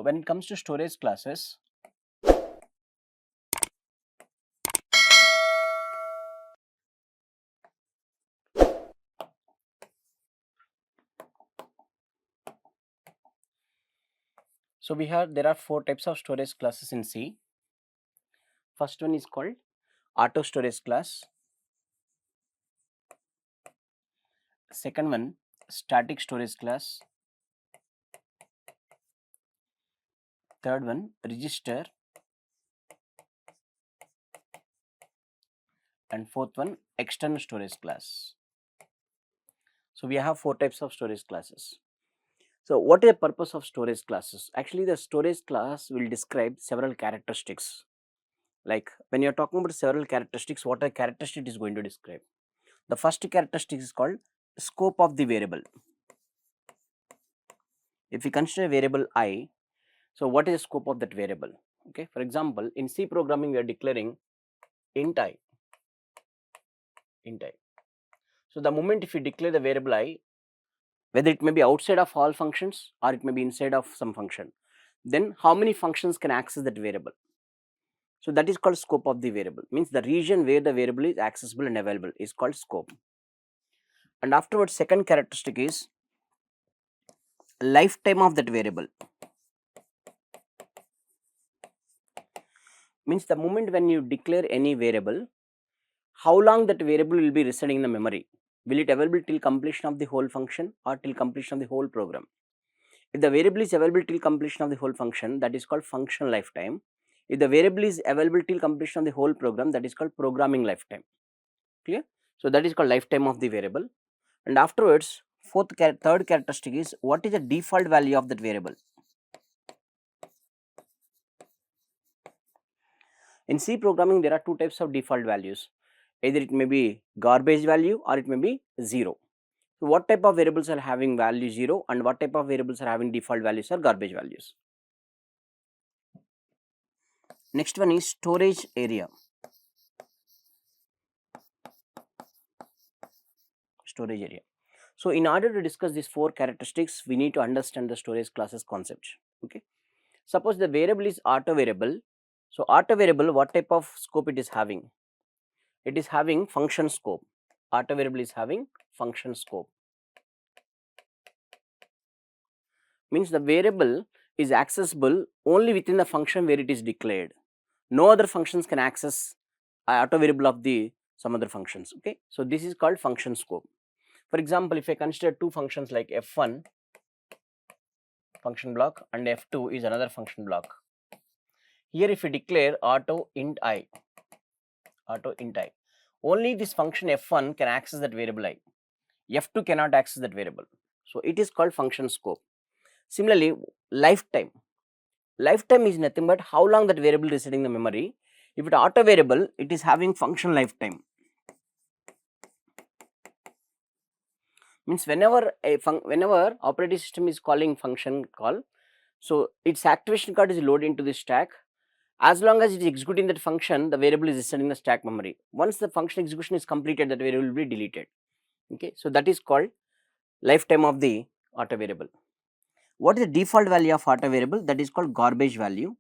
when it comes to storage classes, so there are 4 types of storage classes in C. First one is called auto storage class. Second one, static storage class. Third one, register. And fourth one, external storage class. So we have 4 types of storage classes. So what is the purpose of storage classes? Actually, the storage class will describe several characteristics. Like when you are talking about several characteristics, what a characteristic is going to describe? The first characteristic is called scope of the variable. If we consider variable I, so what is the scope of that variable? Okay, for example, in C programming we are declaring int I. So the moment if you declare the variable I, whether it may be outside of all functions or it may be inside of some function, then how many functions can access that variable? So that is called scope of the variable, means the region where the variable is accessible and available is called scope. And afterwards, second characteristic is lifetime of that variable. Means the moment when you declare any variable, how long that variable will be residing in the memory? Will it available till completion of the whole function or till completion of the whole program? If the variable is available till completion of the whole function, that is called function lifetime. If the variable is available till completion of the whole program, that is called programming lifetime. Clear? So that is called lifetime of the variable. And afterwards, third characteristic is what is the default value of that variable? In C programming, there are 2 types of default values. Either it may be garbage value or it may be 0. So what type of variables are having value 0 and what type of variables are having default values or garbage values? Next one is storage area. Storage area. So in order to discuss these 4 characteristics, we need to understand the storage classes concept. Okay. Suppose the variable is auto variable. So auto variable, what type of scope it is having? It is having function scope. Auto variable is having function scope. Means the variable is accessible only within the function where it is declared. No other functions can access auto variable of the some other functions. Okay. So this is called function scope. For example, if I consider 2 functions like f1 function block and f2 is another function block. Here if we declare auto int I, only this function f1 can access that variable I, f2 cannot access that variable. So it is called function scope. Similarly, lifetime is nothing but how long that variable is residing in the memory. If it auto variable, it is having function lifetime. Means whenever operating system is calling function call, so its activation card is loaded into the stack. As long as it is executing that function, the variable is residing in the stack memory. Once the function execution is completed, that variable will be deleted. Okay, so that is called lifetime of the auto variable. What is the default value of auto variable? That is called garbage value.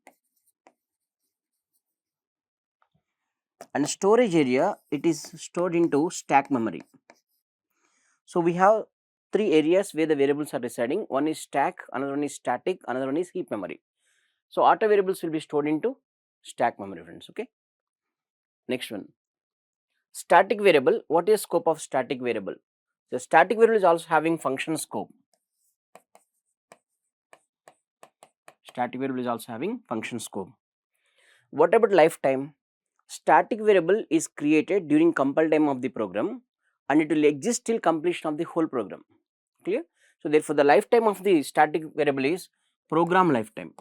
And storage area, it is stored into stack memory. So we have 3 areas where the variables are residing. One is stack, another one is static, another one is heap memory. So auto variables will be stored into stack memory, friends. Okay. Next one, static variable. What is scope of static variable? The static variable is also having function scope. Static variable is also having function scope. What about lifetime? Static variable is created during compile time of the program and it will exist till completion of the whole program. Clear? So therefore the lifetime of the static variable is program lifetime.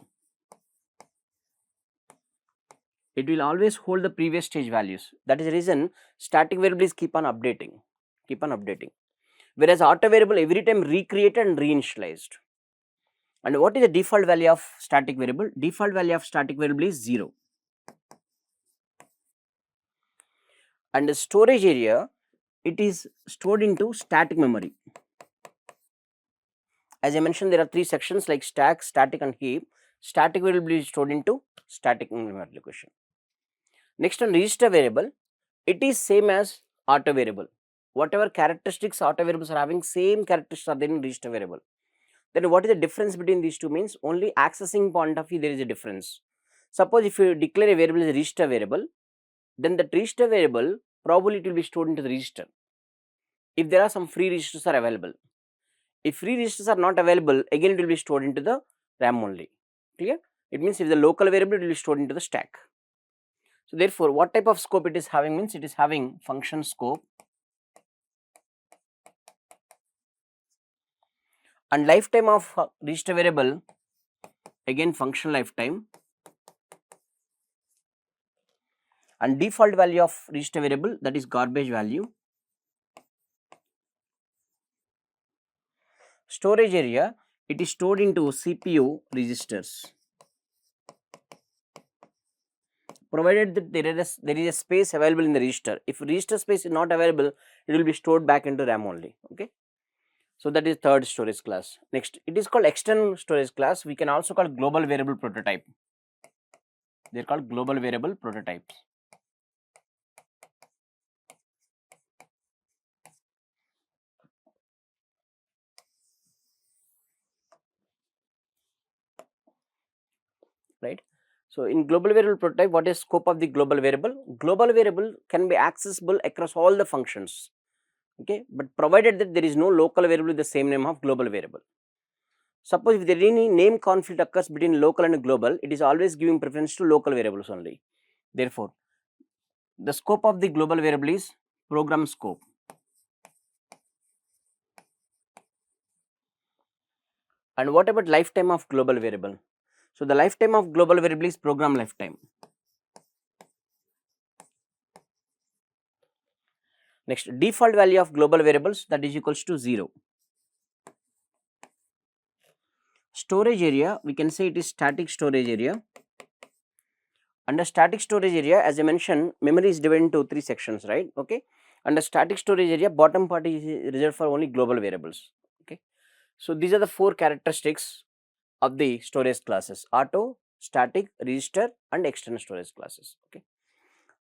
It will always hold the previous stage values. That is the reason static variables keep on updating. Whereas auto variable every time recreated and reinitialized. And what is the default value of static variable? Default value of static variable is 0. And the storage area, it is stored into static memory. As I mentioned, there are 3 sections like stack, static and heap. static variable will be stored into static memory location. Next on register variable, it is same as auto variable. Whatever characteristics auto variables are having, same characteristics are there in register variable. Then what is the difference between these two means only accessing point of view there is a difference. Suppose if you declare a variable as a register variable, then that register variable probably it will be stored into the register. If there are some free registers are available, if free registers are not available, again it will be stored into the RAM only. Clear? It means if the local variable, it will be stored into the stack. So therefore, what type of scope it is having means it is having function scope and lifetime of register variable, again function lifetime, and default value of register variable, that is garbage value. Storage area, it is stored into CPU registers, provided that there is a space available in the register. If register space is not available, it will be stored back into RAM only. Okay. So that is third storage class. Next, it is called external storage class. We can also call global variable prototype. They are called global variable prototypes. Right. So in global variable prototype, what is scope of the global variable? Global variable can be accessible across all the functions. Okay, but provided that there is no local variable with the same name of global variable. Suppose if there is any name conflict occurs between local and global, it is always giving preference to local variables only. Therefore, the scope of the global variable is program scope. And what about lifetime of global variable? So the lifetime of global variable is program lifetime. Next, default value of global variables, that is equals to 0. Storage area, we can say it is static storage area. Under static storage area, as I mentioned, memory is divided into 3 sections, right? Okay. Under static storage area, bottom part is reserved for only global variables. Okay. So these are the 4 characteristics of the storage classes: auto, static, register, and external storage classes. Okay.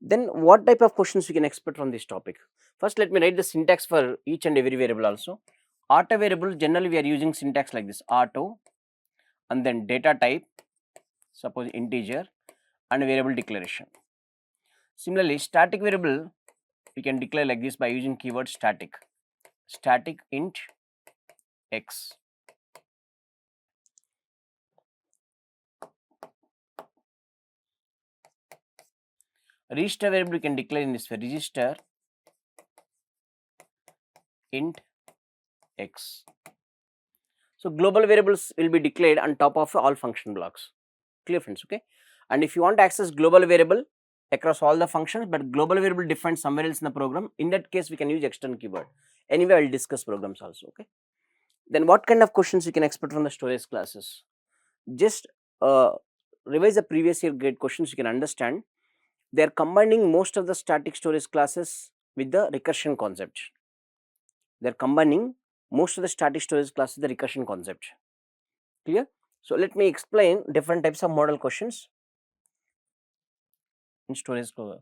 Then what type of questions we can expect from this topic? First, let me write the syntax for each and every variable also. Auto variable, generally we are using syntax like this: auto, and then data type, suppose integer, and variable declaration. Similarly, static variable we can declare like this by using keyword static int x. Register variable we can declare in this way: register int x. So global variables will be declared on top of all function blocks. Clear, friends? Okay. And if you want to access global variable across all the functions, but global variable defined somewhere else in the program, in that case we can use external keyword. Anyway, I will discuss programs also. Okay. Then what kind of questions you can expect from the storage classes? Just revise the previous year grade questions, you can understand. They are combining most of the static storage classes with the recursion concept. They are combining most of the static storage classes with the recursion concept. Clear? So let me explain different types of model questions in storage class.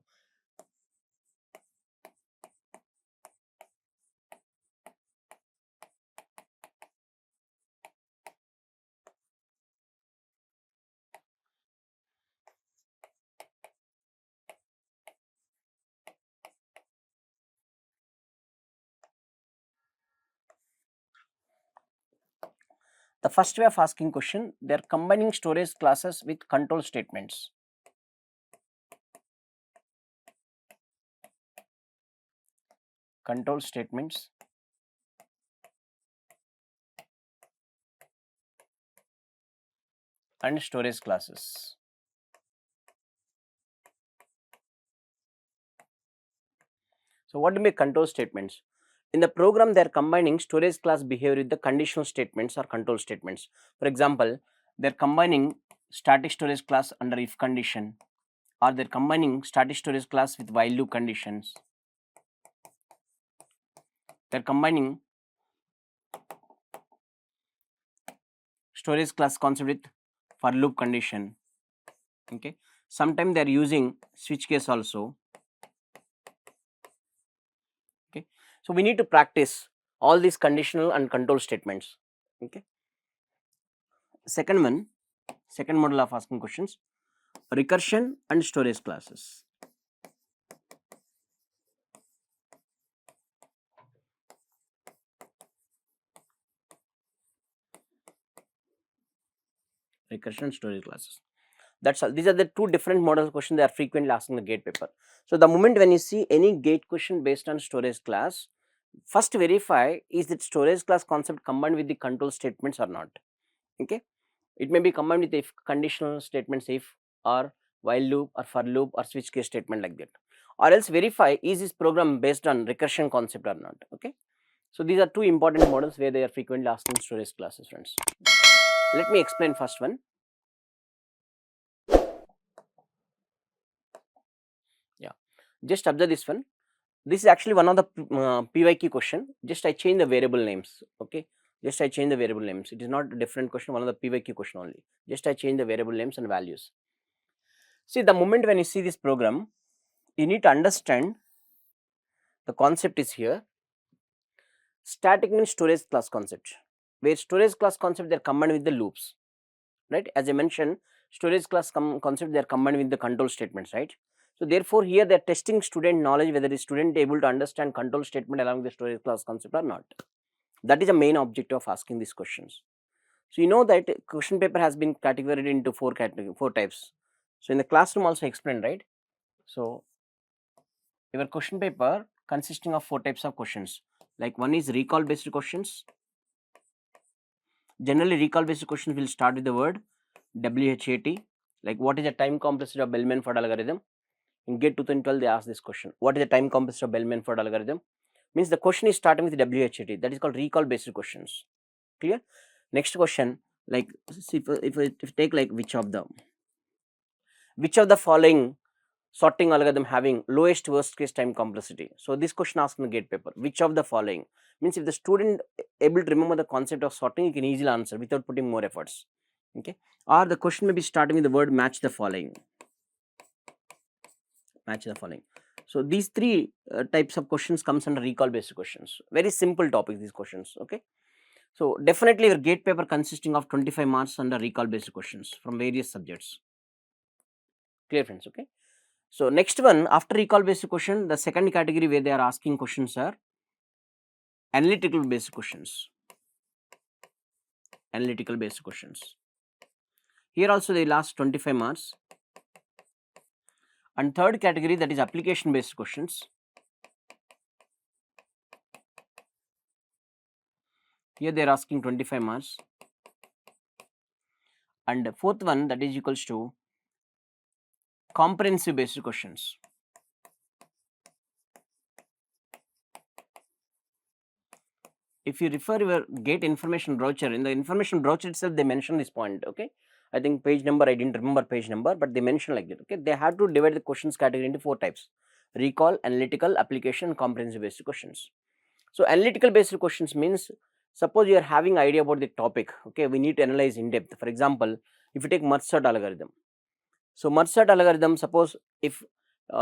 The first way of asking question, they are combining storage classes with control statements. Control statements and storage classes. So what do you mean control statements? In the program, they are combining storage class behavior with the conditional statements or control statements. For example, they are combining static storage class under if condition, or they are combining static storage class with while loop conditions. They are combining storage class concept with for loop condition. Okay, sometimes they are using switch case also. Okay, so we need to practice all these conditional and control statements. Okay, second one, second model of asking questions, recursion and storage classes. Recursion and storage classes. That's all. These are the two different models of question they are frequently asking the gate paper. So the moment when you see any gate question based on storage class, first verify is that storage class concept combined with the control statements or not. Okay, it may be combined with if conditional statements, if or while loop or for loop or switch case statement like that, or else verify is this program based on recursion concept or not. Okay, so these are two important models where they are frequently asking storage classes, friends. Let me explain first one. Yeah, just observe this one. This is actually one of the PYQ question. Just I change the variable names. Okay, just I change the variable names. It is not a different question. One of the PYQ question only. Just I change the variable names and values. See, the moment when you see this program, you need to understand the concept is here. Static means storage class concept, where storage class concept they are combined with the loops, right? As I mentioned, storage class concept they are combined with the control statements, right? So therefore, here they are testing student knowledge whether the student able to understand control statement along with the storage class concept or not. That is the main objective of asking these questions. So you know that question paper has been categorized into four types. So in the classroom also explained, right? So your question paper consisting of four types of questions. Like one is recall based questions. Generally, recall based questions will start with the word WHAT. Like what is the time complexity of Bellman-Ford algorithm? In GATE 2012, they asked this question. What is the time complexity of Bellman-Ford algorithm? Means the question is starting with WHAT. That is called recall based questions. Clear? Next question, like if you take like which of the following sorting algorithm having lowest worst case time complexity. So this question asked in the gate paper, which of the following, means if the student able to remember the concept of sorting, you can easily answer without putting more efforts. Okay, or the question may be starting with the word match the following. Match the following. So these three types of questions comes under recall based questions. Very simple topic these questions. Okay, so definitely your gate paper consisting of 25 marks under recall based questions from various subjects. Clear, friends? Okay, so next one, after recall based question, the second category where they are asking questions are analytical based questions. Analytical based questions. Here also they last 25 marks. And third category, that is application based questions. Here they are asking 25 marks. And the fourth one, that is equals to comprehensive based questions. If you refer your gate information brochure, in the information brochure itself they mention this point. Okay, I think page number, I didn't remember page number, but they mention like that. Okay, they have to divide the questions category into four types: recall, analytical, application, comprehensive based questions. So analytical based questions means, suppose you are having idea about the topic. Okay, we need to analyze in depth. For example, if you take merge sort algorithm. So merge sort algorithm, suppose if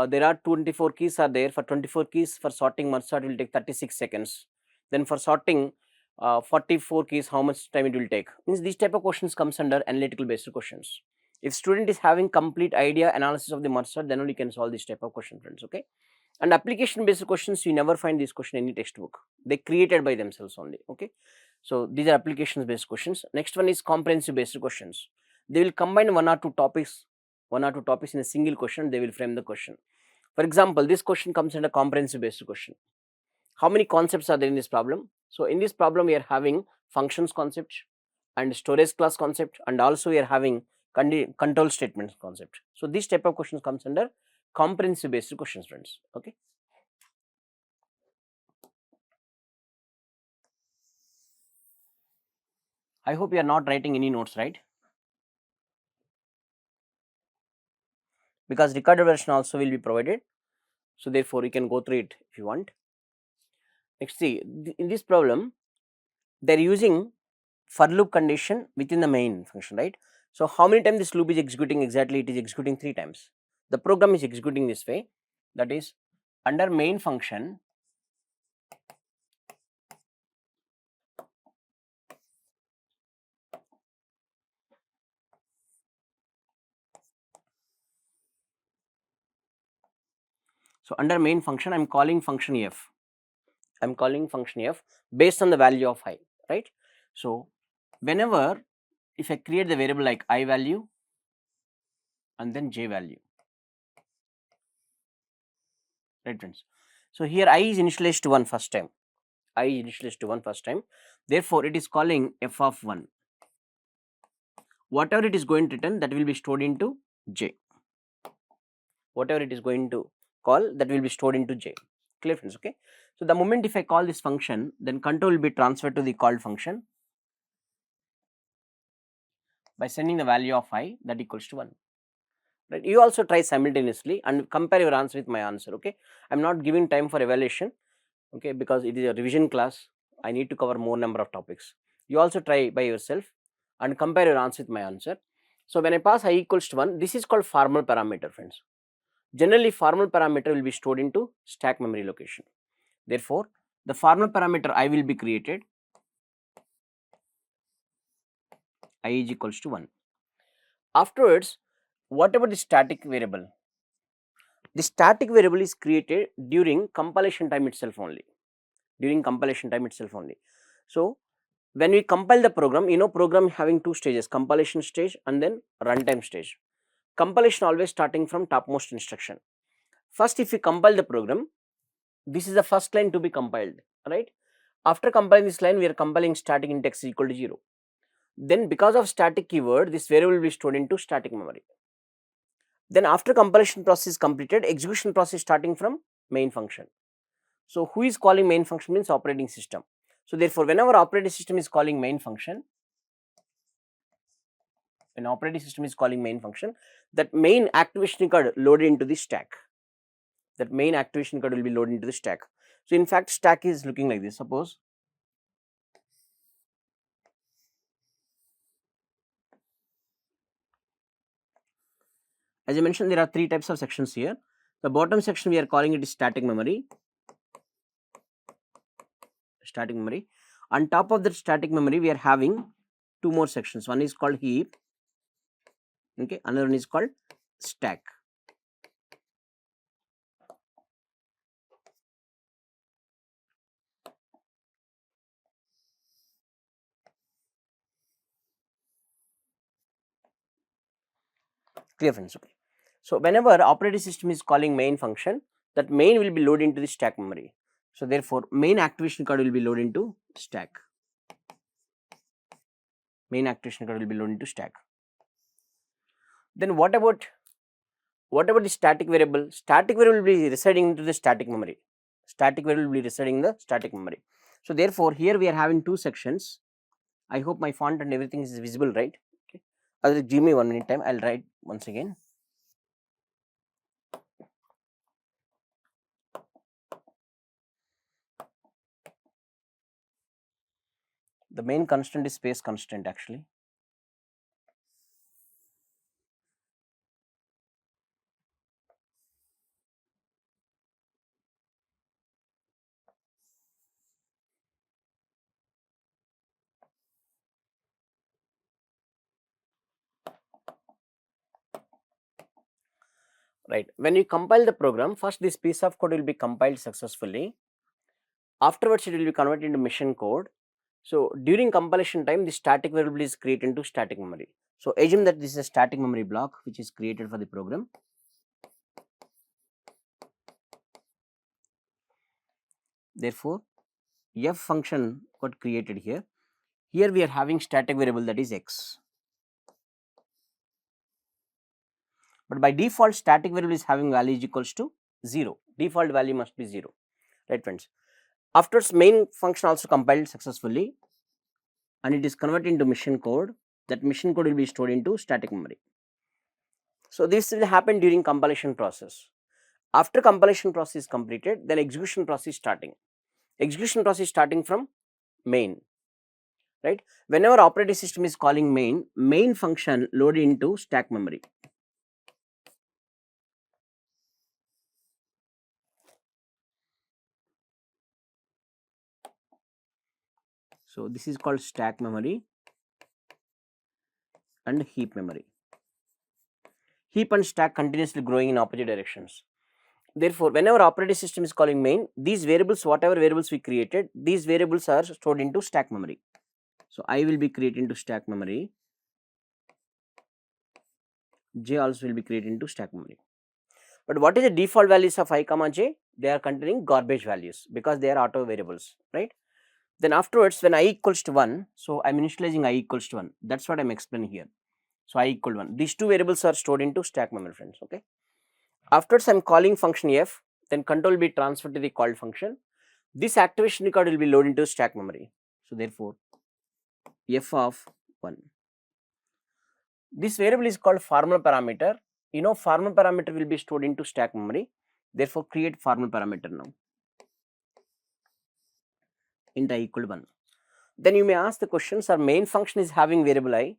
there are 24 keys are there, for 24 keys for sorting merge sort will take 36 seconds. Then for sorting 44 keys, how much time it will take? Means these type of questions comes under analytical based questions. If student is having complete idea analysis of the merge sort, then only can solve this type of question, friends. Okay, and application based questions, you never find this question in any textbook. They created by themselves only. Okay, so these are applications based questions. Next one is comprehensive based questions. They will combine one or two topics in a single question. They will frame the question. For example, this question comes under comprehensive based question. How many concepts are there in this problem? So in this problem we are having functions concept and storage class concept, and also we are having control statements concept. So this type of questions comes under comprehensive based questions, friends. Okay, I hope you are not writing any notes, right? Because recorded version also will be provided, so therefore you can go through it if you want. Next, see, in this problem they are using for loop condition within the main function, right? So how many times this loop is executing? Exactly, it is executing 3 times. The program is executing this way, that is under main function. So under main function, I am calling function f. I am calling function f based on the value of I, right? So whenever, if I create the variable like I value and then j value, right friends? So here I is initialized to 1 first time. I is initialized to 1 first time. Therefore, it is calling f of 1. Whatever it is going to return, that will be stored into j. Whatever it is going to call, that will be stored into j. Clear friends? Okay. So the moment if I call this function, then control will be transferred to the called function by sending the value of I that equals to 1. Right? You also try simultaneously and compare your answer with my answer. Okay. I am not giving time for evaluation. Okay, because it is a revision class. I need to cover more number of topics. You also try by yourself and compare your answer with my answer. So when I pass I equals to 1, this is called formal parameter, friends. Generally, formal parameter will be stored into stack memory location. Therefore, the formal parameter I will be created. I is equals to 1. Afterwards, what about the static variable? The static variable is created during compilation time itself only. During compilation time itself only. So when we compile the program, program having 2 stages, compilation stage and then runtime stage. Compilation always starting from topmost instruction. First, if we compile the program, this is the first line to be compiled, right? After compiling this line, we are compiling static int x is equal to 0. Then because of static keyword, this variable will be stored into static memory. Then after compilation process is completed, execution process starting from main function. So who is calling main function means operating system. So therefore, whenever operating system is calling main function, when operating system is calling main function, that main activation code loaded into the stack. That main activation code will be loaded into the stack. So in fact, stack is looking like this. Suppose as I mentioned, there are 3 types of sections here. The bottom section we are calling it is static memory. Static memory. On top of that static memory, we are having 2 more sections. One is called heap. Okay, another one is called stack. Clear friends? Okay. So whenever operating system is calling main function, that main will be loaded into the stack memory. So therefore, main activation code will be loaded into stack. Main activation code will be loaded into stack. Then what about the static variable? Static variable will be residing into the static memory. Static variable will be residing in the static memory. So therefore, here we are having 2 sections. I hope my font and everything is visible, right? Okay. Give me 1 minute time. I'll write once again. The main constant is space constant actually. Right. When you compile the program, first this piece of code will be compiled successfully. Afterwards, it will be converted into machine code. So during compilation time, the static variable is created into static memory. So assume that this is a static memory block which is created for the program. Therefore, f function got created here. Here we are having static variable that is x. But by default, static variable is having value is equals to 0. Default value must be 0. Right friends? Afterwards, main function also compiled successfully and it is converted into machine code. That machine code will be stored into static memory. So this will happen during compilation process. After compilation process is completed, then execution process starting. Execution process starting from main. right? Whenever operating system is calling main function loaded into stack memory. So this is called stack memory and heap memory. Heap and stack continuously growing in opposite directions. Therefore, whenever operating system is calling main, these variables, whatever variables we created, these variables are stored into stack memory. So I will be created into stack memory. J also will be created into stack memory. But what is the default values of I comma j? They are containing garbage values because they are auto variables, right? Then afterwards, when I equals to 1, so I am initializing I equals to 1. That's what I am explaining here. So I equal 1. These two variables are stored into stack memory, friends. Okay. Afterwards, I am calling function f, then control will be transferred to the called function. This activation record will be loaded into stack memory. So therefore, f of 1. This variable is called formal parameter. You know, formal parameter will be stored into stack memory. Therefore, create formal parameter now. Int I equal to 1. Then you may ask the questions, our main function is having variable I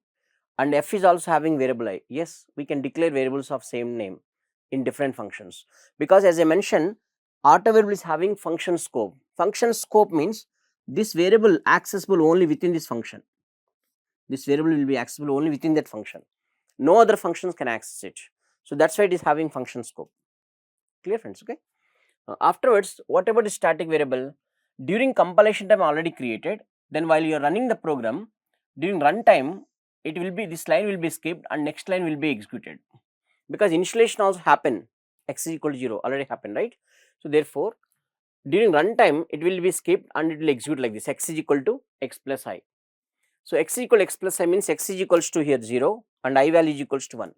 and f is also having variable I. Yes, we can declare variables of same name in different functions, because as I mentioned, auto variable is having function scope. Function scope means this variable accessible only within this function. This variable will be accessible only within that function. No other functions can access it. So that's why it is having function scope. Clear, friends? Okay. Afterwards, what about the static variable? During compilation time already created, then while you are running the program, during runtime, it will be, this line will be skipped and next line will be executed, because initialization also happen, x is equal to 0 already happened, right? So therefore, during runtime it will be skipped and it will execute like this, x is equal to x plus I. So x is equal to x plus I means x is equals to here 0 and I value is equals to 1.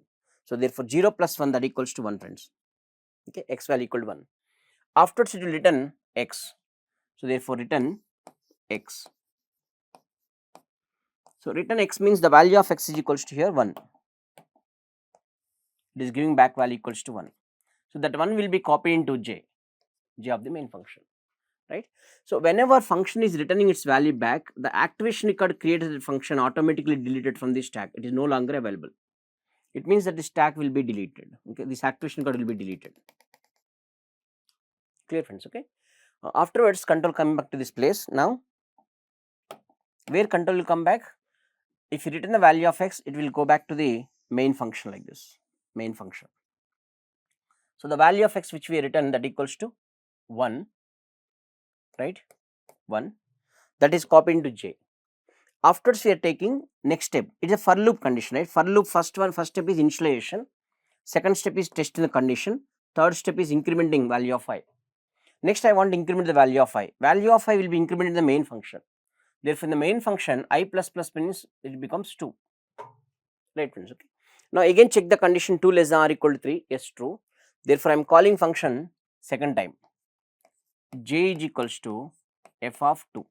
So therefore 0 plus 1, that equals to 1, friends. Okay, x value equal to 1. Afterwards it will return x. So therefore return x. So return x means the value of x is equals to here 1. It is giving back value equals to 1. So that 1 will be copied into j of the main function, right? So whenever function is returning its value back, the activation record created function automatically deleted from the stack. It is no longer available. It means that the stack will be deleted. Okay, this activation record will be deleted. Clear, friends? Okay. Afterwards, control coming back to this place. Now, where control will come back? If you return the value of x, it will go back to the main function like this, main function. So the value of x which we return, that equals to 1, right? 1, that is copied into j. Afterwards, we are taking next step. It is a for loop condition, right? For loop, first step is initialization, second step is testing the condition, third step is incrementing value of I. Next, I want to increment the value of I. Value of I will be incremented in the main function. Therefore, in the main function, I plus plus means it becomes 2. Right, friends? Okay. Now, again check the condition 2 less than or equal to 3. Yes, true. Therefore, I am calling function second time. J is equals to f of 2.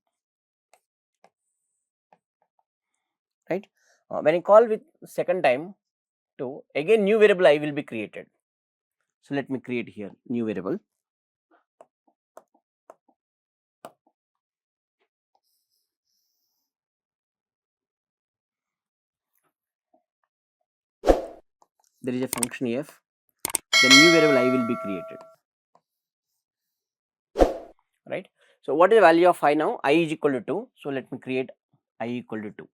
Right. When I call with second time 2, again new variable I will be created. So, let me create here new variable. There is a function f, the new variable I will be created, right? So, what is the value of I now? I is equal to 2. So, let me create I equal to 2.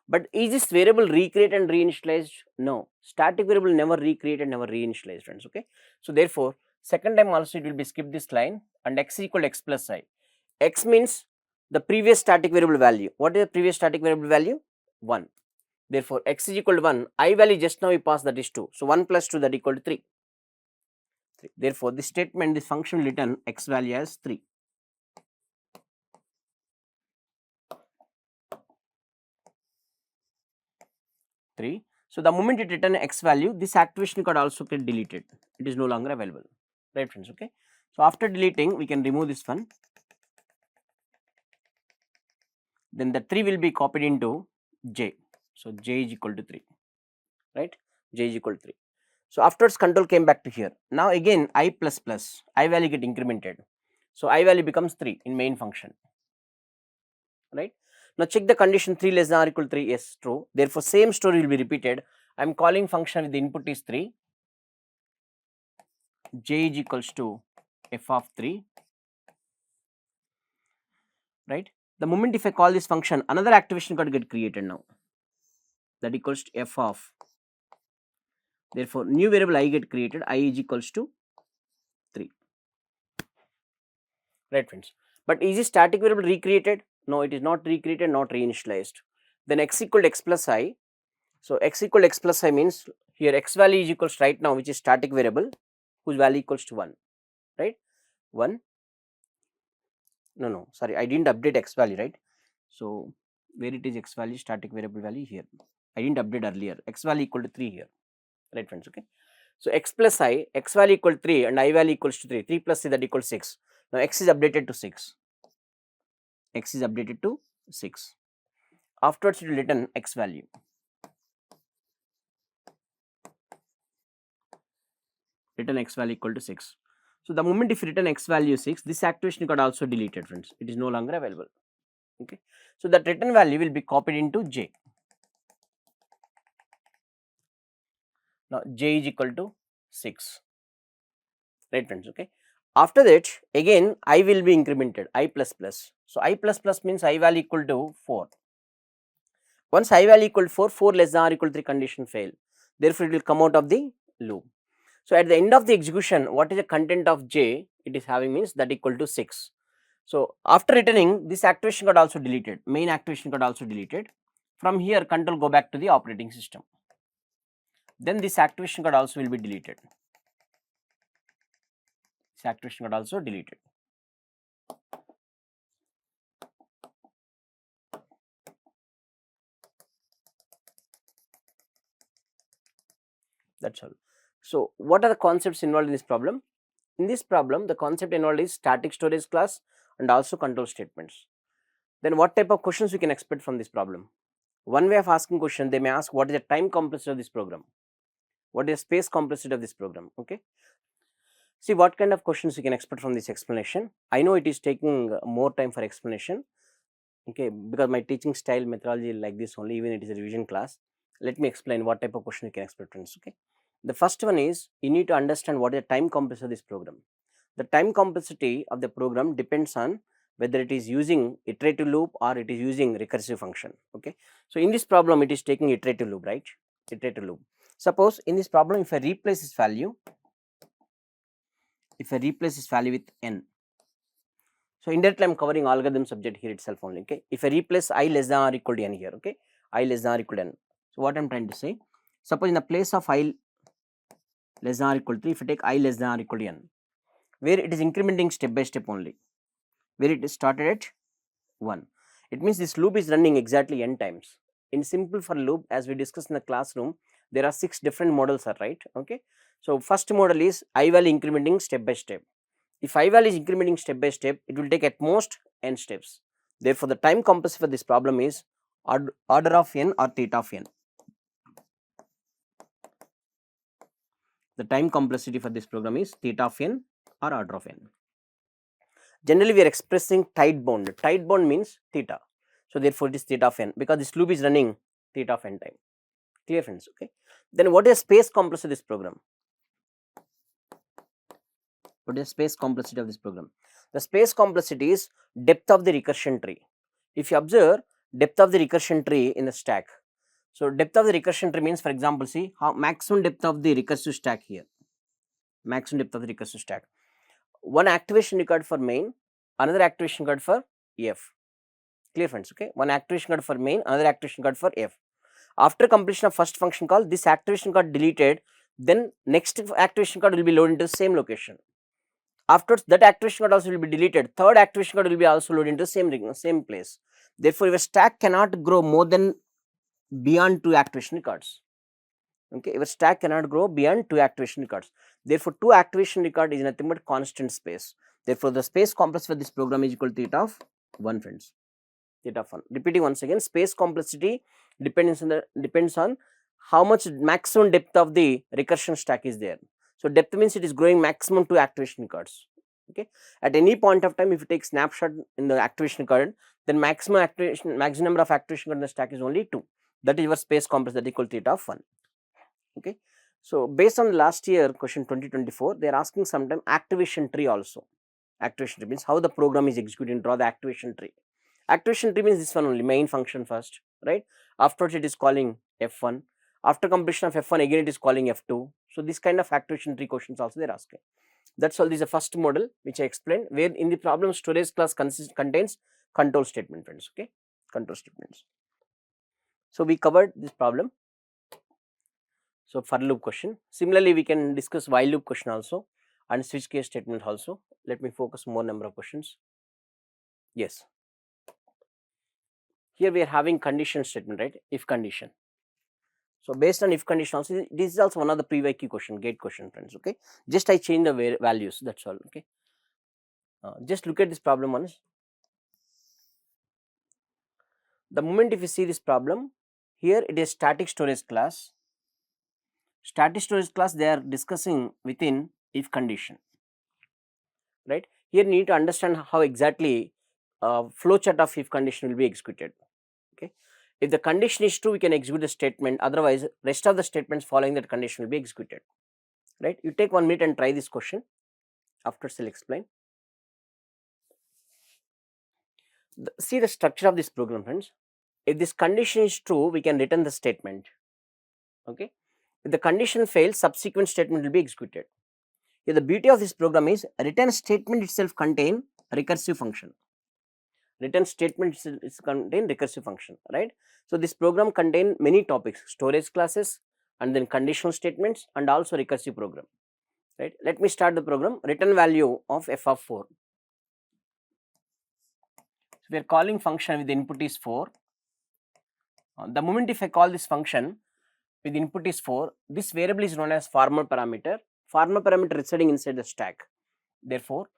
But is this variable recreate and reinitialized? No, static variable never recreate and never reinitialized, friends. Okay. So, therefore, second time also it will be skip this line and x equal to x plus I. X means the previous static variable value. What is the previous static variable value? 1. Therefore, x is equal to 1. I value just now we passed, that is 2. So, 1 plus 2, that equal to 3. Therefore, this statement, this function will return x value as 3. So, the moment it return x value, this activation code also get deleted. It is no longer available. Right, friends? Okay. So, after deleting, we can remove this one. Then the 3 will be copied into j. So, j is equal to 3. Right? J is equal to 3. So, afterwards control came back to here. Now, again I plus plus, I value get incremented. So, I value becomes 3 in main function. Right? Now check the condition 3 less than or equal to 3, yes, true. Therefore, same story will be repeated. I am calling function with the input is 3, j is equals to f of 3, right. The moment if I call this function, another activation got to get created now, that equals to f of, therefore, new variable I get created, I is equals to 3, right friends. But is this static variable recreated? No, it is not recreated, not reinitialized. Then x equal to x plus I. So, x equal to x plus I means here x value is equals to right now, which is static variable, whose value equals to 1, right, 1. No, sorry, I didn't update x value, right. So, where it is x value, static variable value here, I didn't update earlier, x value equal to 3 here, right friends, okay. So, x plus I, x value equal to 3 and I value equals to 3, 3 plus 3 that equals 6. Now, x is updated to 6, x is updated to 6. Afterwards, it will return x value. Return x value equal to 6. So, the moment if you return x value 6, this activation got also deleted friends, it is no longer available, okay. So, that return value will be copied into j. Now, j is equal to 6, right friends, okay. After that again I will be incremented, I plus plus. So, I plus plus means I value equal to 4. Once I value equal to 4, 4 less than or equal to 3 condition fail, therefore, it will come out of the loop. So, at the end of the execution, what is the content of j it is having means that equal to 6. So, after returning, this activation got also deleted, main activation got also deleted. From here control go back to the operating system, then this activation got also will be deleted, this activation got also deleted. That is all. So, what are the concepts involved in this problem? In this problem, the concept involved is static storage class and also control statements. Then what type of questions we can expect from this problem? One way of asking question, they may ask what is the time complexity of this program? What is the space complexity of this program? Okay. See what kind of questions you can expect from this explanation. I know it is taking more time for explanation, okay, because my teaching style methodology like this only, even it is a revision class. Let me explain what type of question you can expect friends, okay. The first one is you need to understand what is the time complexity of this program. The time complexity of the program depends on whether it is using iterative loop or it is using recursive function, okay. So, in this problem it is taking iterative loop, right, iterative loop. Suppose in this problem if I replace this value, with n, so indirectly I am covering algorithm subject here itself only, okay. If I replace I less than or equal to n here, okay, I less than or equal to n. So, what I am trying to say, suppose in the place of I less than or equal to 3, if I take I less than or equal to n, where it is incrementing step by step only, where it is started at 1. It means this loop is running exactly n times. In simple for loop, as we discussed in the classroom, there are 6 different models are right, okay. So, first model is I value incrementing step by step. If I value is incrementing step by step, it will take at most n steps. Therefore, the time complexity for this problem is order of n or theta of n. The time complexity for this program is theta of n or order of n. Generally, we are expressing tight bound. Tight bound means theta. So, therefore, it is theta of n because this loop is running theta of n time. Clear friends, okay. Then what is space complexity of this program? What is space complexity of this program? The space complexity is depth of the recursion tree. If you observe depth of the recursion tree in the stack. So, depth of the recursion tree means, for example, see how maximum depth of the recursive stack here, maximum depth of the recursive stack. One activation required for main, another activation required for f. Clear friends, okay. One activation required for main, another activation required for f. After completion of first function call, this activation got deleted, then next activation code will be loaded into the same location. Afterwards, that activation code also will be deleted, third activation code will be also loaded into the same place. Therefore, your stack cannot grow more than beyond 2 activation records. Okay, your stack cannot grow beyond 2 activation records. Therefore, 2 activation record is nothing but constant space. Therefore, the space complexity for this program is equal to theta of 1 friends. Theta of 1. Repeating once again, space complexity depends on how much maximum depth of the recursion stack is there. So, depth means it is growing maximum 2 activation records. Okay, at any point of time, if you take snapshot in the activation current, then maximum number of activation current in the stack is only 2. That is your space compress, that equal theta of 1. Okay, so based on last year question 2024, they are asking sometime activation tree also. Activation tree means how the program is executing. Draw the activation tree. Activation tree means this one only, main function first, right? Afterwards it is calling F1. After completion of F1, again it is calling F2. So this kind of activation tree questions also they are asking. That's all. This is the first model which I explained, where in the problem storage class contains control statement, friends. Okay, control statements. So we covered this problem. So for loop question, similarly we can discuss while loop question also and switch case statement also. Let me focus more number of questions. Yes, here we are having condition statement, right? If condition. So based on if condition also, this is also one of the pre-IQ question, gate question, friends. Okay, just I change the values, that's all. Okay, just look at this problem once. The moment if you see this problem, here it is static storage class. Static storage class they are discussing within if condition, right? Here you need to understand how exactly flow chart of if condition will be executed. Okay, if the condition is true, we can execute the statement. Otherwise, rest of the statements following that condition will be executed. Right? You take 1 minute and try this question. After I'll explain. See the structure of this program, friends. If this condition is true, we can return the statement. Okay. If the condition fails, subsequent statement will be executed. Here the beauty of this program is return statement itself contain recursive function. Return statement is contain recursive function, right? So this program contain many topics, storage classes and then conditional statements and also recursive program, right? Let me start the program. Return value of f of 4. So we are calling function with the input is 4. The moment if I call this function with input is 4, this variable is known as former parameter. Former parameter residing inside the stack. Therefore,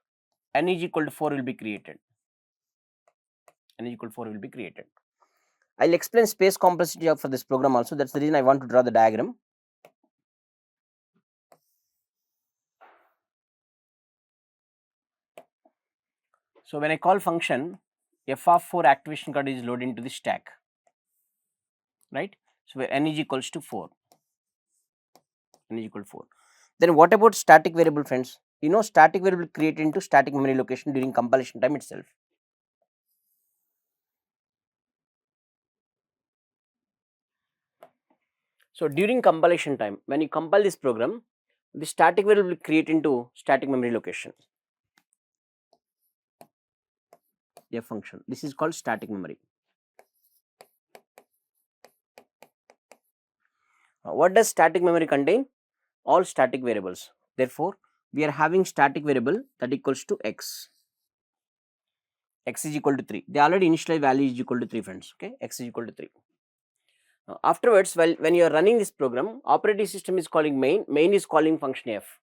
n is equal to 4 will be created. N is equal to 4 will be created. I will explain space complexity for this program also. That's the reason I want to draw the diagram. So when I call function, f of 4 activation card is loaded into the stack, right? So where n is equals to 4. N is equal to 4. Then what about static variable, friends? You know static variable created into static memory location during compilation time itself. So during compilation time, when you compile this program, the static variable will create into static memory location. A function. This is called static memory. What does static memory contain? All static variables. Therefore, we are having static variable that equals to x. X is equal to 3. They already initialize value is equal to 3, friends. Okay, x is equal to 3. Afterwards, when you are running this program, operating system is calling main is calling function f.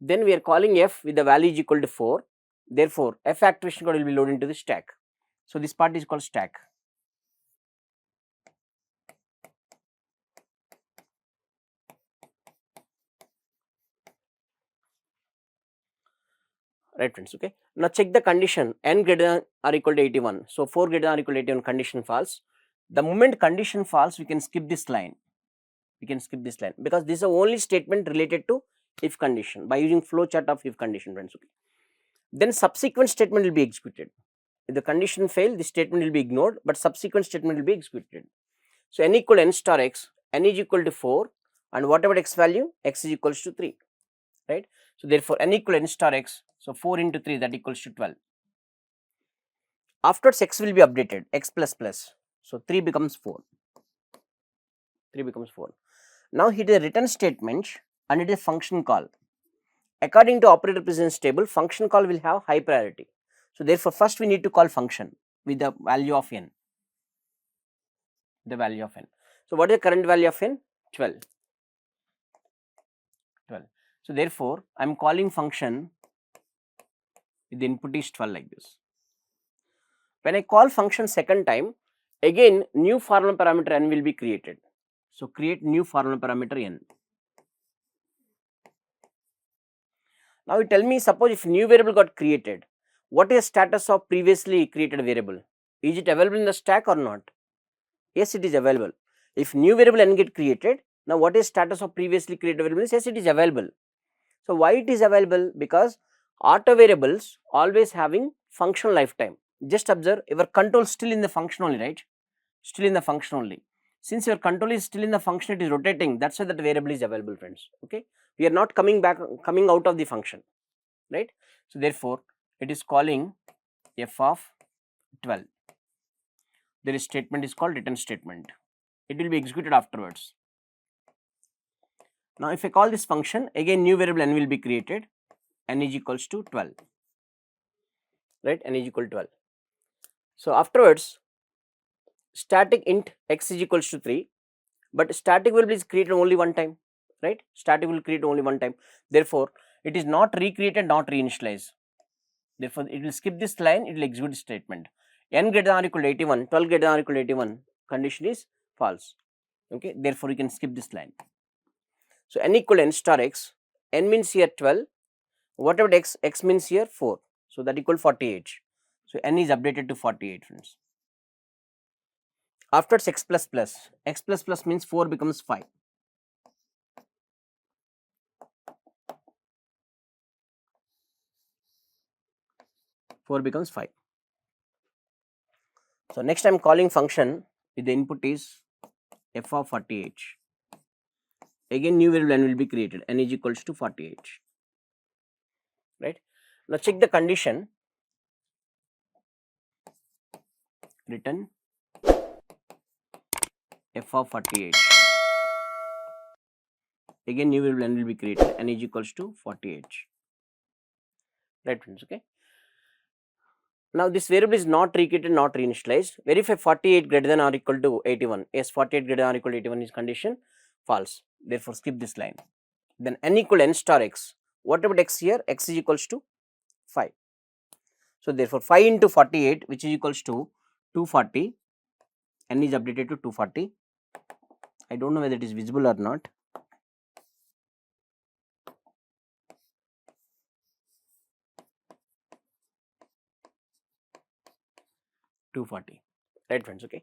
Then we are calling f with the value is equal to 4. Therefore, f activation code will be loaded into the stack. So this part is called stack. Right, friends. Okay. Now check the condition n greater than or equal to 81. So 4 greater than or equal to 81 condition false. The moment condition false, we can skip this line. We can skip this line because this is the only statement related to if condition by using flow chart of if condition, friends. Okay. Then subsequent statement will be executed. If the condition fail, this statement will be ignored, but subsequent statement will be executed. So n equal to n star x, n is equal to 4, and whatever x value, x is equals to 3, right? So therefore n equal to n star x, so 4 into 3 that equals to 12. Afterwards x will be updated, x plus plus, so 3 becomes 4. 3 becomes 4. Now here is a return statement and it is a function call. According to operator precedence table, function call will have high priority. So therefore first we need to call function with the value of n. The value of n. So what is the current value of n? 12. 12. So therefore I am calling function with the input is 12 like this. When I call function second time, again new formal parameter n will be created. So create new formal parameter n. Now you tell me, suppose if new variable got created, what is status of previously created variable? Is it available in the stack or not? Yes, it is available. If new variable n get created, now what is status of previously created variable? Yes, it is available. So why it is available? Because auto variables always having functional lifetime. Just observe, your control still in the function only, right? Still in the function only. Since your control is still in the function, it is rotating. That's why that variable is available, friends. Okay, we are not coming out of the function, right? So therefore, it is calling f of 12. There is statement is called return statement. It will be executed afterwards. Now, if I call this function, again new variable n will be created. N is equals to 12, right? N is equal to 12. So afterwards, static int x is equals to 3, but static variable is created only one time, right? Static will create only one time. Therefore, it is not recreated, not reinitialized. Therefore, it will skip this line, it will execute this statement. N greater than or equal to 81, 12 greater than or equal to 81, condition is false. Okay, therefore, you can skip this line. So, n equal to n star x, n means here 12, whatever x means here 4. So, that equal 48. So, n is updated to 48, friends. Afterwards, x plus plus means 4 becomes 5. Becomes 5. So, next I am calling function with the input is f of 48. Again new variable n will be created, n is equals to 48, right? Now check the condition, return f of 48. Again new variable n will be created, n is equals to 48, right friends? Okay. Now this variable is not recreated, not reinitialized. Verify 48 greater than or equal to 81. Yes, 48 greater than or equal to 81 is condition false. Therefore, skip this line. Then n equal to n star x. What about x here? X is equals to 5. So therefore, 5 into 48, which is equals to 240. N is updated to 240. I don't know whether it is visible or not. Right friends, okay.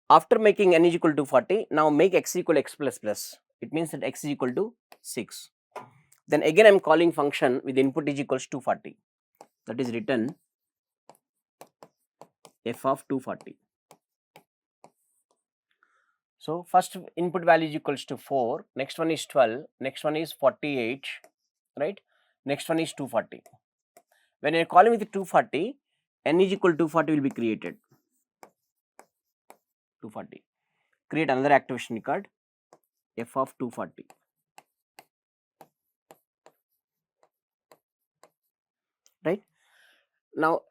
After making n is equal to 40, now make x equal to x plus plus. It means that x is equal to 6. Then again I am calling function with input is equals to 240. That is return f of 240. So first input value is equals to 4, next one is 12, next one is 48, right? Next one is 240. When I am calling with 240, n is equal to 240 will be created. 240. Create another activation record, f of 240. Right? Now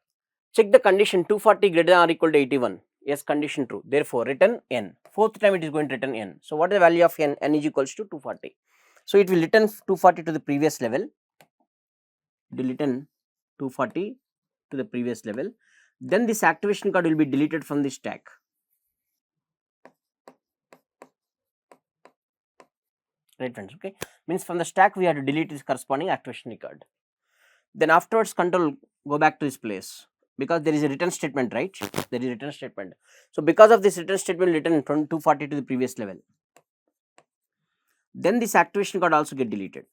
check the condition 240 greater than or equal to 81. Yes, condition true. Therefore, return n. Fourth time it is going to return n. So what is the value of n? N is equals to 240. So it will return 240 to the previous level. It will return 240 to the previous level. Then this activation card will be deleted from the stack. Right friends, okay. Means from the stack we have to delete this corresponding activation record. Then afterwards control go back to this place, because there is a return statement, right? There is a return statement. So because of this return statement, return from 240 to the previous level. Then this activation card also get deleted.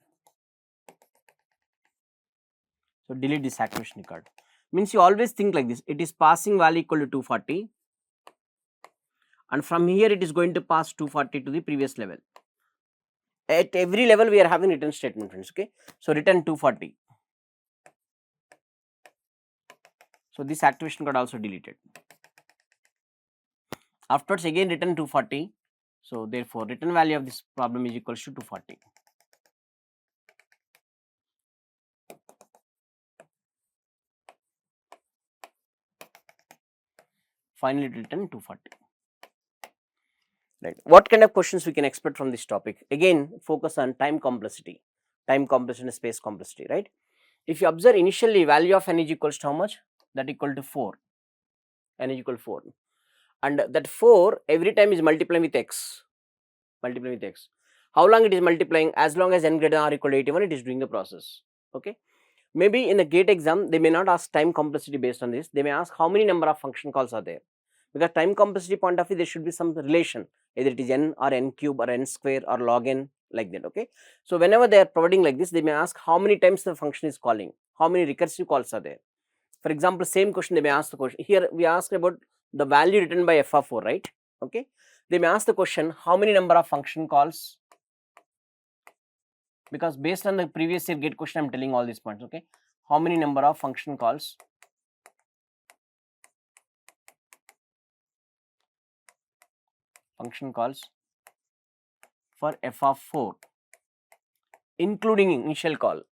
So delete this activation card. Means you always think like this. It is passing value equal to 240, and from here it is going to pass 240 to the previous level. At every level we are having return statement, friends. Okay. So return 240. So this activation got also deleted. Afterwards again return 240. So therefore return value of this problem is equals to 240. Finally return 240. Right. What kind of questions we can expect from this topic? Again, focus on time complexity and space complexity, right? If you observe initially value of n is equals to how much? That equal to 4. N is equal to 4. And that 4 every time is multiplying with x. How long it is multiplying? As long as n greater than or equal to 81, it is doing the process. Okay. Maybe in the GATE exam, they may not ask time complexity based on this. They may ask how many number of function calls are there. Because time complexity point of view, there should be some relation, either it is n or n cube or n square or log n, like that. Okay. So whenever they are providing like this, they may ask how many times the function is calling, how many recursive calls are there. For example, same question they may ask the question. Here we ask about the value written by f of 4, right? Okay. They may ask the question how many number of function calls, because based on the previous year GATE question, I am telling all these points. Okay. How many number of function calls for f of 4, including initial call,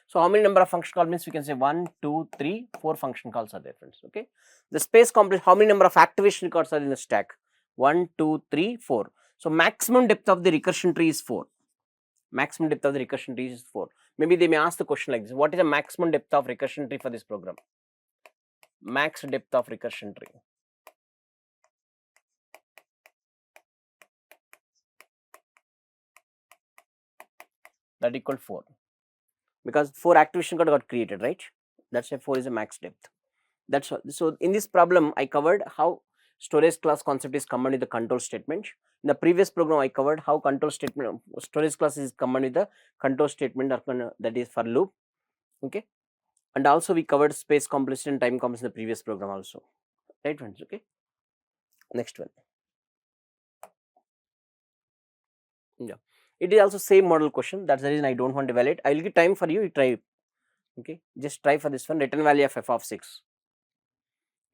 So how many number of function call means we can say 1, 2, 3, 4 function calls are there, friends. Okay. The space complex, how many number of activation records are in the stack? 1, 2, 3, 4. So maximum depth of the recursion tree is 4. Maximum depth of the recursion tree is 4. Maybe they may ask the question like this: what is the maximum depth of recursion tree for this program? Max depth of recursion tree. That equal 4, because 4 activation code got created, right? That's why 4 is a max depth. That's all. So in this problem, I covered how storage class concept is combined with the control statement. In the previous program, I covered how control statement, storage class is combined with the control statement, that is for loop. Okay. And also we covered space complexity and time complexity in the previous program also, right, friends? Okay. Next one. Yeah, it is also same model question. That's the reason I don't want to evaluate. I will give time for you. You try. Okay, just try for this one. Return value of f of 6.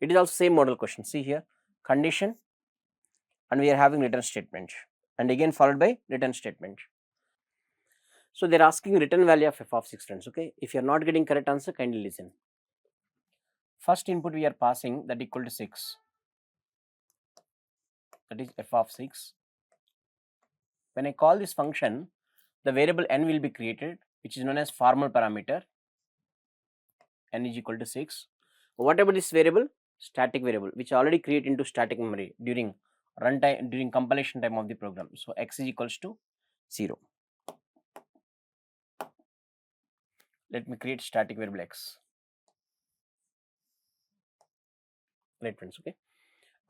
It is also same model question. See here, condition, and we are having return statement, and again followed by return statement. So they are asking return value of f of 6, friends. Okay, if you are not getting correct answer, kindly listen. First input we are passing, that equal to 6. That is f of 6. When I call this function, the variable n will be created, which is known as formal parameter. N is equal to 6. What about this variable? Static variable, which already create into static memory during runtime, during compilation time of the program. So x is equals to 0. Let me create static variable x. Right, friends. Okay.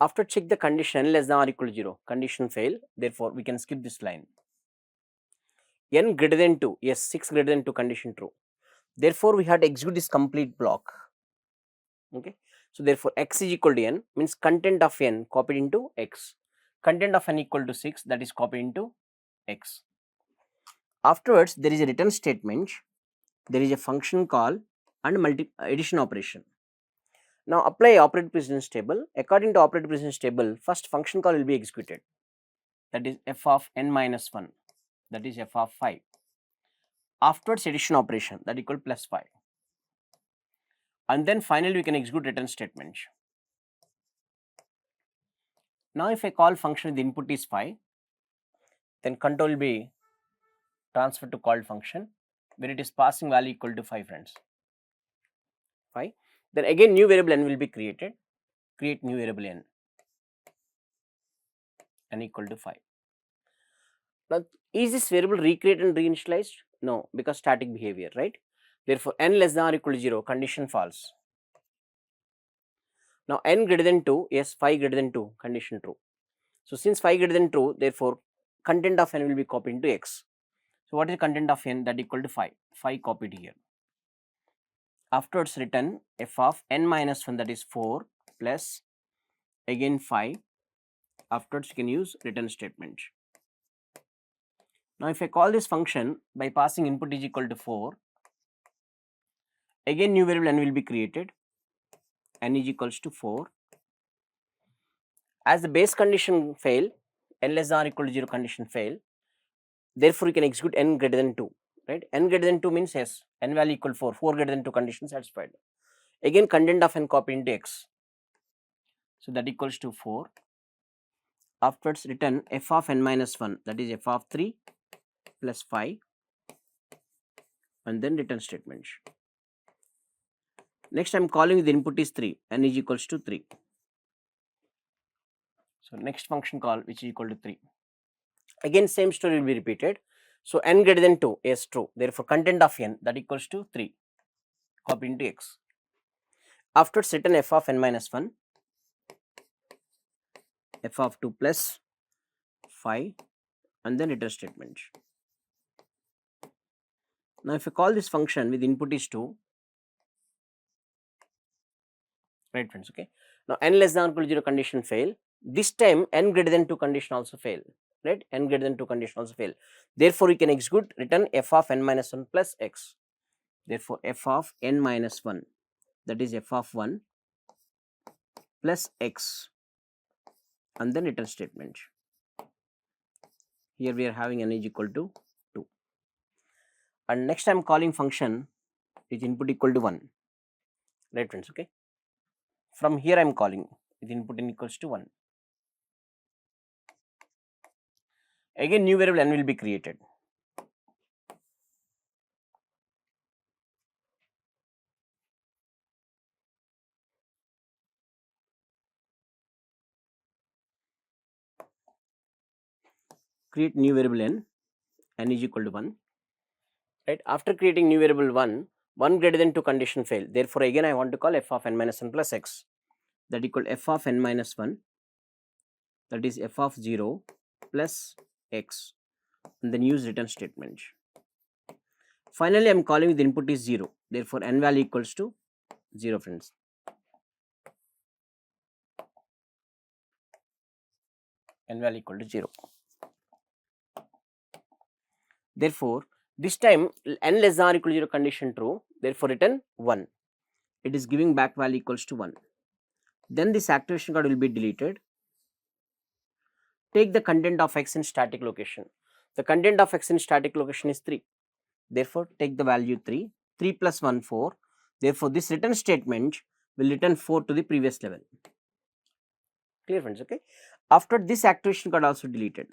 After check the condition n less than or equal to 0, condition fail. Therefore, we can skip this line. N greater than 2, yes, 6 greater than 2, condition true. Therefore, we had to execute this complete block. Okay. So therefore, x is equal to n means content of n copied into x. Content of n equal to 6, that is copied into x. Afterwards, there is a return statement, there is a function call and addition operation. Now apply operator precedence table. According to operator precedence table, first function call will be executed, that is f of n minus 1, that is f of 5. Afterwards, addition operation, that equal plus 5. And then finally we can execute return statement. Now if I call function, the input is 5, then control will be transferred to called function where it is passing value equal to 5, friends. 5. Then again new variable n will be created. Create new variable n equal to 5. Now is this variable recreated and reinitialized? No, because static behavior, right? Therefore n less than or equal to 0, condition false. Now n greater than 2, yes, 5 greater than 2, condition true. So since 5 greater than 2, therefore content of n will be copied into x. So what is the content of n? That equal to 5. 5 copied here. Afterwards return f of n minus 1, that is 4 plus again 5. Afterwards you can use return statement. Now if I call this function by passing input is equal to 4, again new variable n will be created, n is equals to 4. As the base condition fail, n less than or equal to 0 condition fail, therefore you can execute n greater than 2, right? N greater than 2 means yes, n value equal 4, 4 greater than 2 condition satisfied. Again content of n copy into x, so that equals to 4. Afterwards return f of n minus 1, that is f of 3 plus 5, and then return statement. Next I am calling the input is 3, n is equals to 3. So next function call which is equal to 3. Again same story will be repeated. So, n greater than 2, yes, true. Therefore, content of n that equals to 3, copy into x. After certain f of n minus 1, f of 2 plus 5 and then return statement. Now, if I call this function with input is 2, right friends, okay. Now, n less than or equal to 0 condition fail. This time n greater than 2 condition also fail, right, n greater than 2 condition also fail. Therefore, we can execute return f of n minus 1 plus x. Therefore, f of n minus 1, that is f of 1 plus x and then return statement. Here we are having n is equal to 2, and next I am calling function with input equal to 1, right friends, okay. From here I am calling with input n equals to 1. Again new variable n will be created. Create new variable n is equal to 1, right. After creating new variable 1 greater than 2 condition fail. Therefore, again I want to call f of n minus 1 plus x, that equal f of n minus 1, that is f of 0 plus x, and then use return statement. Finally, I am calling with input is 0. Therefore, n value equals to 0 friends. N value equal to 0. Therefore, this time n less than or equal to 0 condition true. Therefore, return 1. It is giving back value equals to 1. Then this activation card will be deleted. Take the content of x in static location. The content of x in static location is 3. Therefore, take the value 3. 3 plus 1 4. Therefore, this return statement will return 4 to the previous level. Clear friends, okay. After this activation card also deleted.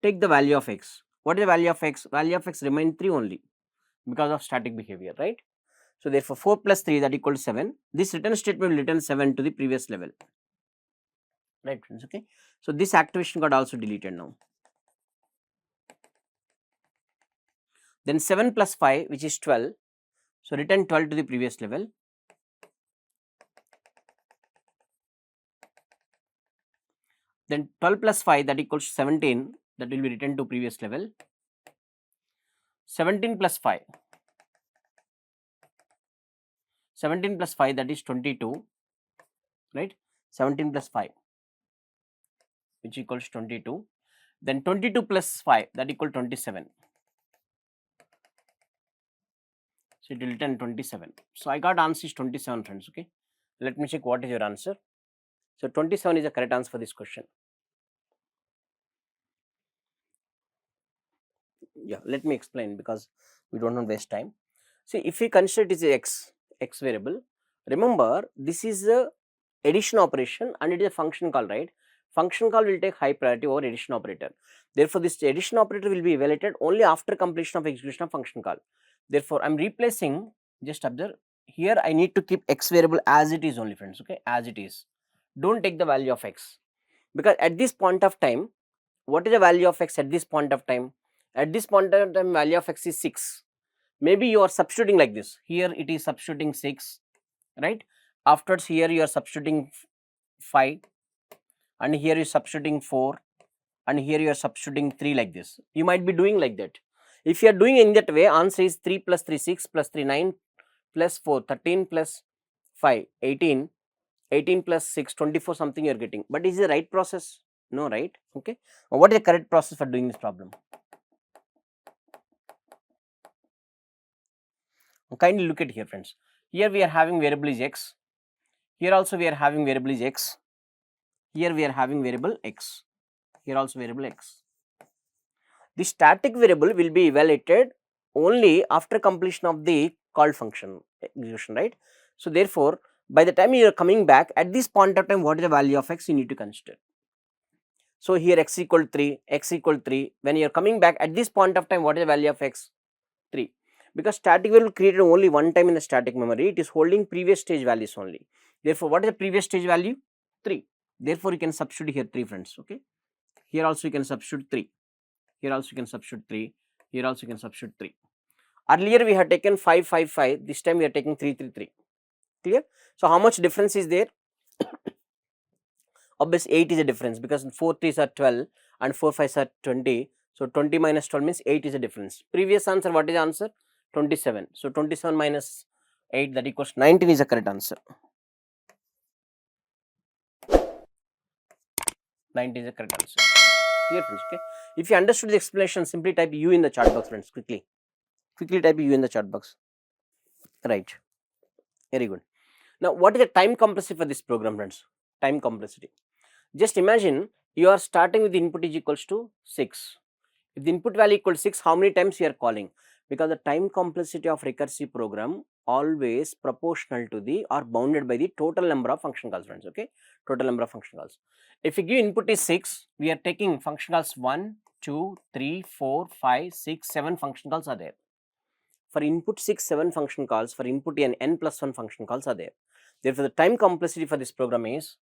Take the value of x. What is the value of x? Value of x remain 3 only because of static behavior, right. So, therefore, 4 plus 3 that equals 7. This return statement will return 7 to the previous level, right friends, okay. So, this activation got also deleted now. Then 7 plus 5 which is 12. So, return 12 to the previous level. Then 12 plus 5 that equals 17, that will be returned to previous level. 17 plus 5. 17 plus 5 that is 22, right. 17 plus 5 which equals 22. Then 22 plus 5 that equals 27. So, it will return 27. So, I got answer is 27 friends, okay. Let me check what is your answer. So, 27 is the correct answer for this question. Yeah, let me explain because we do not waste time. See, if we consider it is a x variable, remember this is a addition operation and it is a function call, right. Function call will take high priority over addition operator. Therefore, this addition operator will be evaluated only after completion of execution of function call. Therefore, I am replacing, just observe here I need to keep x variable as it is only friends, okay, as it is. Do not take the value of x, because at this point of time, what is the value of x at this point of time? At this point of time, value of x is 6. Maybe you are substituting like this. Here it is substituting 6, right. Afterwards, here you are substituting 5, and here you are substituting 4, and here you are substituting 3 like this. You might be doing like that. If you are doing in that way, answer is 3 plus 3 6 plus 3 9 plus 4 13 plus 5 18, 18 plus 6 24 something you are getting. But is it the right process? No, right? Okay. What is the correct process for doing this problem? Kindly look at here friends. Here we are having variable is x. Here also we are having variable is x. Here we are having variable x. Here also variable x. The static variable will be evaluated only after completion of the called function execution, right. So, therefore, by the time you are coming back at this point of time, what is the value of x you need to consider. So, here x equal 3, x equal 3, when you are coming back at this point of time, what is the value of x? 3, because static variable created only one time in the static memory, it is holding previous stage values only. Therefore, what is the previous stage value? 3. Therefore, you can substitute here 3 friends, okay. Here also you can substitute 3. Here also you can substitute 3. Here also you can substitute 3. Earlier we had taken 5, 5, 5. This time we are taking 3, 3, 3. Clear? So how much difference is there? Obviously 8 is a difference because 4 3s are 12 and 4 5s are 20. So 20 minus 12 means 8 is a difference. Previous answer, what is the answer? 27. So 27 minus 8, that equals 19 is the correct answer. 19 is the correct answer. Clear, friends? Okay. If you understood the explanation, simply type U in the chat box, friends. Quickly type U in the chat box. Right. Very good. Now, what is the time complexity for this program, friends? Time complexity. Just imagine you are starting with the input is equals to 6. If the input value equals 6, how many times you are calling? Because the time complexity of recursive program always proportional to the or bounded by the total number of function calls, friends. Okay, total number of function calls. If you give input is 6, we are taking function calls 1, 2, 3, 4, 5, 6, 7 function calls are there. For input 6, 7 function calls, for input n plus 1 function calls are there. Therefore, the time complexity for this program is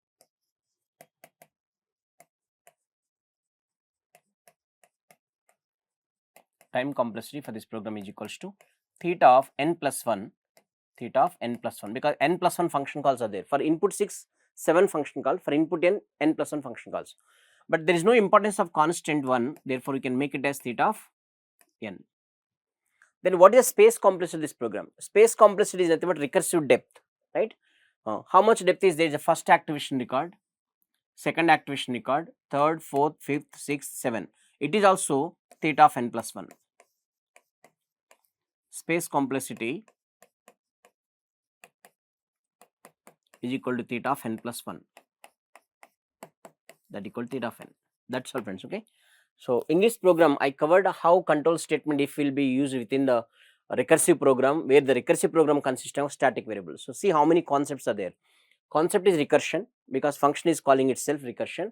time complexity for this program is equals to theta of n plus 1, theta of n plus 1, because n plus 1 function calls are there. For input 6, 7 function call, for input n plus 1 function calls. But there is no importance of constant 1, therefore, we can make it as theta of n. Then what is the space complexity of this program? Space complexity is nothing but recursive depth, right? How much depth is there? Is the first activation record, second activation record, third, fourth, fifth, sixth, 7. It is also theta of n plus 1. Space complexity is equal to theta of n plus 1. That equal to theta of n. That's all, friends. Okay. So in this program, I covered how control statement if will be used within the recursive program, where the recursive program consists of static variables. So see how many concepts are there. Concept is recursion because function is calling itself recursion.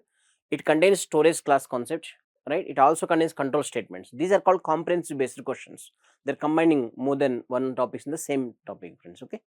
It contains storage class concept, right? It also contains control statements. These are called comprehensive based questions. They're combining more than one topics in the same topic, friends. Okay.